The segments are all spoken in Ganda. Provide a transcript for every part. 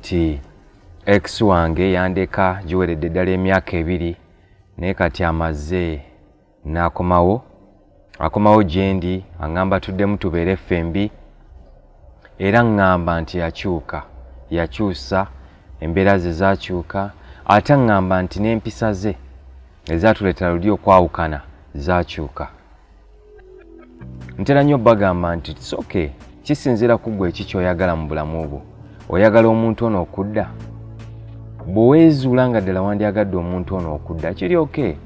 nti ex wange yandeka giweredde ddala emyaka 2 naye kati amaze akomawo gyendi aŋŋamba tuddemu tubeere ffembi era ŋŋamba nti yakyusa embeera ze zakyuka ate ŋŋamba nti n'empisa ze ezatuleetera luli okwawukana zakyuka. Ntera nnyo bagamba nti soke kisinziira ku ggwe eki ky'oyagala mu bulamu bwo. Oyagala omuntu ono okudda? Bweweezuula nga ddala wandyagadde omuntu ono okudda kiri oke,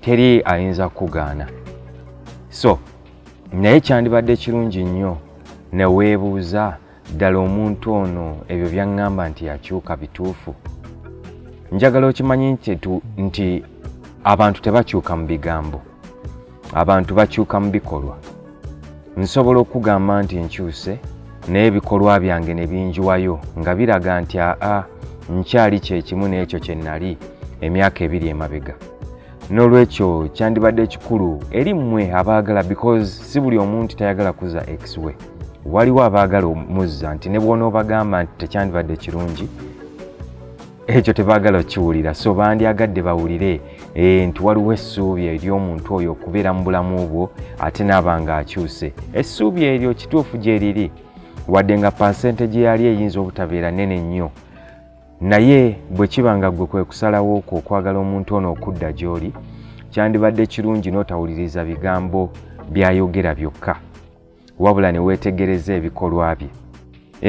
teri ayinza kugaana. So naye kyandibadde kirungi nnyo ne weebuuza ddala omuntu ono ebyo byaŋŋamba nti yakyuka bituufu? Njagala okimanyi nti abantu tebakyuka mu bigambo, abantu bakyuka mu bikolwa. Nsobola okugamba nti nkyuse naye ebikolwa byange ne binjiwayo nga biraga nti nkyali kyekimu n'ekyo kye nnali emyaka 2 emabega. N'olwekyo kyandibadde kikulu eri mmwe abaagala, because si buli omuntu tayagala kuzza ex we. Waliwo abaagala omuzza nti ne bw'onoobagamba nti tekyandibadde kirungi ekyo tebaagala okiwulira, so bandyagadde bawulire nti waliwo essuubi ery'omuntu oyo okubeera mu bulamu bwo ate naaba nga akyuse. Essuubi eryo kituufu gye riri, wadde nga percentage yali eyinza obutabeera nnene nnyo, naye bwe kiba nga ggwe kwe kusalawo okwo okwagala omuntu ono okudda gy'oli, kyandibadde kirungi n'otawuliriza bigambo by'ayogera byokka, wabula ne weetegereza ebikolwa bye.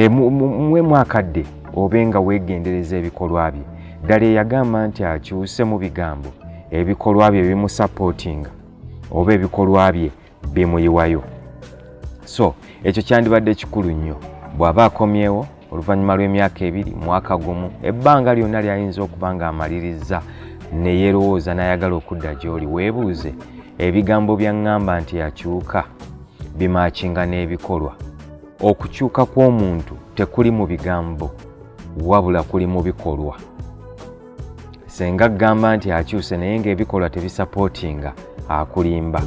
Mwe mwakadde obe nga weegendereza ebikolwa bye. Ddala eyagamba nti akyuse mu bigambo, ebikolwa bye bimusapootinga oba ebikolwa bye bimuyiwayo. So ekyo kyandibadde kikulu nnyo. Bw'aba akomyewo oluvannyuma lw'emyaka 2, mwaka gumu, ebbanga lyonna ly'ayinza okuba nga amaliriza ne yeerowooza n'ayagala okudda gy'oli, weebuuze ebigambo byaŋŋamba nti yakyuka bimaakinga n'ebikolwa. Okukyuka kw'omuntu tekuli mu bigambo wabula kuli mu bikolwa. Senga gamba nti akyuse naye ng'ebikolwa tebisapootinga, akulimba.